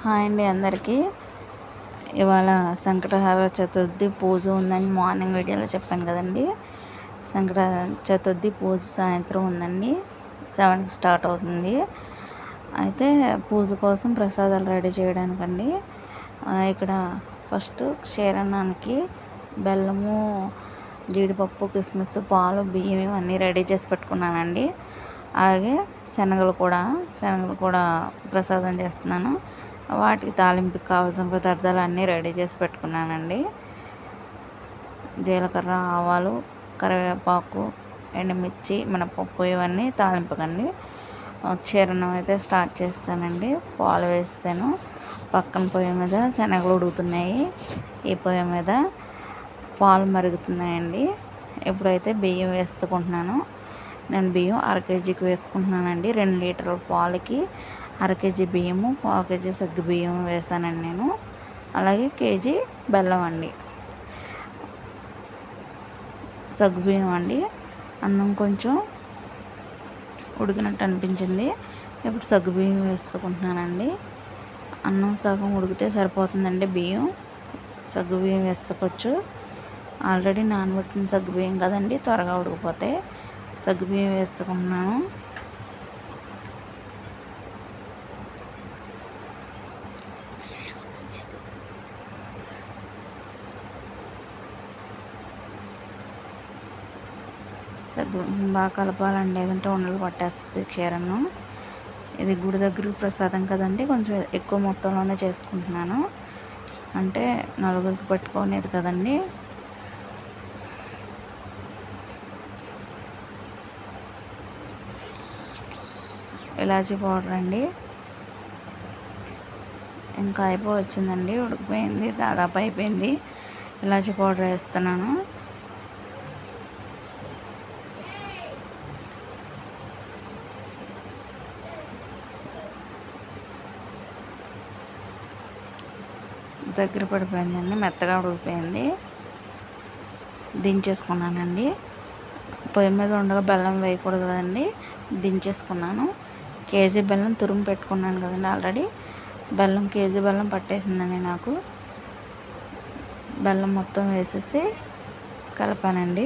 Hi అండి అందరికీ. ఇవాళ సంకటహార చతుర్థి పూజ ఉందని మార్నింగ్ వీడియోలో చెప్పాను కదండి. సంకట చతుర్థి పూజ సాయంత్రం ఉందండి, 7కి స్టార్ట్ అవుతుంది. అయితే పూజ కోసం ప్రసాదాలు రెడీ చేయడానికండి ఇక్కడ ఫస్ట్ క్షీరన్నానికి బెల్లము, జీడిపప్పు, కిస్మిస్, పాలు, బియ్యం ఇవన్నీ రెడీ చేసి పెట్టుకున్నానండి. అలాగే శనగలు కూడా ప్రసాదం చేస్తున్నాను. వాటికి తాలింపుకి కావాల్సిన పదార్థాలు అన్నీ రెడీ చేసి పెట్టుకున్నానండి. జీలకర్ర, ఆవాలు, కరివేపాకు, ఎండుమిర్చి, మినపప్పు ఇవన్నీ తాలింపుకండి. క్షీరన్నం అయితే స్టార్ట్ చేస్తానండి. పాలు వేసాను. పక్కన పొయ్యి మీద శనగలు ఉడుకుతున్నాయి. ఈ పొయ్యి మీద పాలు మరుగుతున్నాయండి. ఇప్పుడైతే బియ్యం వేసుకుంటున్నాను. నేను బియ్యం 1/2 కేజీకి వేసుకుంటున్నానండి. 2 లీటర్ల పాలకి 1/2 కేజీ బియ్యము, 1/4 కేజీ సగ్గు బియ్యం వేసానండి నేను. అలాగే కేజీ బెల్లం అండి, సగ్గు బియ్యం అండి. అన్నం కొంచెం ఉడికినట్టు అనిపించింది. ఇప్పుడు సగ్గు బియ్యం వేసుకుంటున్నానండి. అన్నం సగం ఉడికితే సరిపోతుందండి. బియ్యం సగ్గు బియ్యం వేసుకోవచ్చు. ఆల్రెడీ నానబెట్టిన సగ్గు బియ్యం కదండి, త్వరగా ఉడికిపోతాయి. సగ్గు బియ్యం వేసుకుంటున్నాను. సగ్గు బాగా కలపాలండి, లేదంటే ఉండలు పట్టేస్తుంది క్షీరన్నం. ఇది గుడి దగ్గరికి ప్రసాదం కదండి, కొంచెం ఎక్కువ మొత్తంలోనే చేసుకుంటున్నాను. అంటే నలుగురికి పెట్టుకునేది కదండి. ఇలాచీ పౌడర్ అండి. ఇంకా అయిపోవచ్చిందండి, ఉడికిపోయింది, దాదాపు అయిపోయింది. ఇలాచీ పౌడర్ వేస్తున్నాను. దగ్గర పడిపోయిందండి, మెత్తగా ఉడికిపోయింది. దించేసుకున్నానండి. పొయ్యి మీద ఉండగా బెల్లం వేయకూడదు కదండి, దించేసుకున్నాను. కేజీ బెల్లం తురుము పెట్టుకున్నాను కదండి ఆల్రెడీ. కేజీ బెల్లం పట్టేసిందండి నాకు. బెల్లం మొత్తం వేసేసి కలపానండి.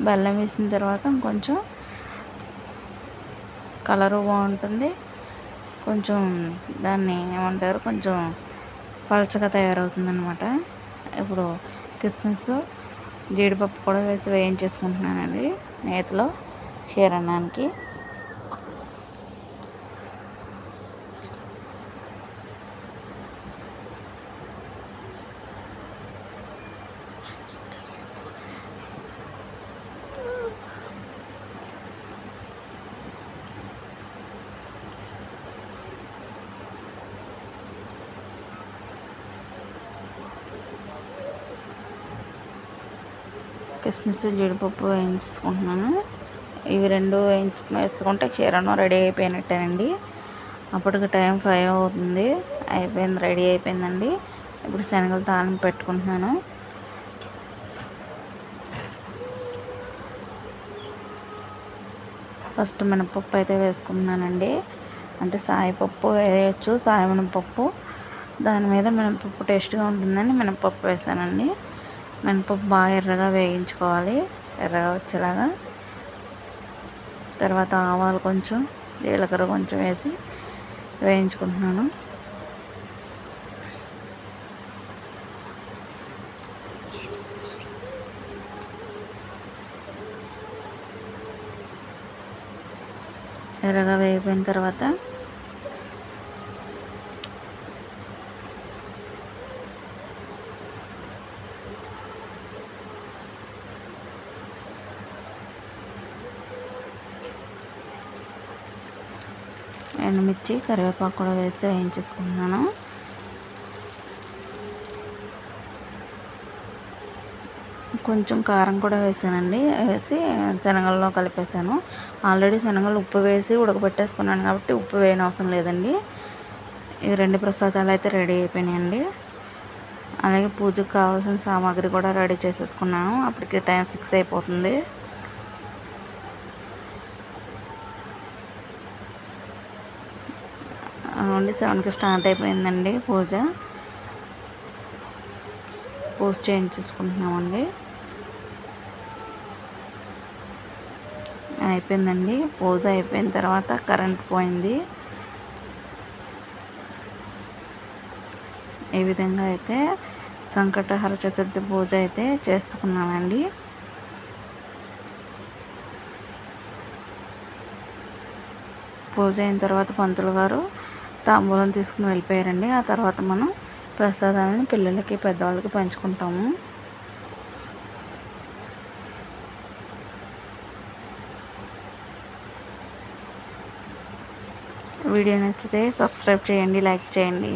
బెల్లం వేసిన తర్వాత ఇంకొంచెం కలరు బాగుంటుంది. కొంచెం దాన్ని ఏమంటారు, కొంచెం పలచగా తయారవుతుంది అన్నమాట. ఇప్పుడు కిస్మిస్, జీడిపప్పు కూడా వేసి వేయించేసుకుంటున్నానండి నేతిలో క్షీరన్నానికి. కిస్మిస్, జీడిపప్పు వేయించుకుంటున్నాను. ఇవి రెండు వేసుకుంటే క్షీరన్నం రెడీ అయిపోయినట్టేనండి. అప్పటికి టైం 5 అవుతుంది. రెడీ అయిపోయిందండి. ఇప్పుడు శనగలు తాలింపు పెట్టుకుంటున్నాను. ఫస్ట్ మినపప్పు అయితే వేసుకుంటున్నానండి. అంటే సాయిపప్పు వేయచ్చు, సాయి మినపప్పు. దాని మీద మినపప్పు టేస్ట్గా ఉంటుందని మినపప్పు వేసానండి. మినపప్పు బాగా ఎర్రగా వేయించుకోవాలి, ఎర్రగా వచ్చేలాగా. తర్వాత ఆవాలు కొంచెం, జీలకర్ర కొంచెం వేసి వేయించుకుంటున్నాను. ఎర్రగా వేగిపోయిన తర్వాత ఎండుమిర్చి, కరివేపాకు కూడా వేసి వేయించేసుకుంటున్నాను. కొంచెం కారం కూడా వేసానండి. వేసి శనగల్లో కలిపేసాను. ఆల్రెడీ శనగలు ఉప్పు వేసి ఉడకబెట్టేసుకున్నాను కాబట్టి ఉప్పు వేయనవసరం లేదండి. ఈ 2 ప్రసాదాలు అయితే రెడీ అయిపోయినాయండి. అలాగే పూజకు కావాల్సిన సామాగ్రి కూడా రెడీ చేసేసుకున్నాను. అప్పటికి టైం 6 అయిపోతుంది. చూడండి 7కి స్టార్ట్ అయిపోయిందండి పూజ చేయించేసుకుంటున్నామండి. అయిపోయిందండి. పూజ అయిపోయిన తర్వాత కరెంట్ పోయింది. ఈ విధంగా అయితే సంకటహర చతుర్థి పూజ అయితే చేసుకున్నానండి. పూజ అయిన తర్వాత పంతులు గారు తాంబూలం తీసుకుని వెళ్ళిపోయారండి. ఆ తర్వాత మనం ప్రసాదాలను పిల్లలకి పెద్దవాళ్ళకి పంచుకుంటాము. వీడియో నచ్చితే సబ్స్క్రైబ్ చేయండి, లైక్ చేయండి.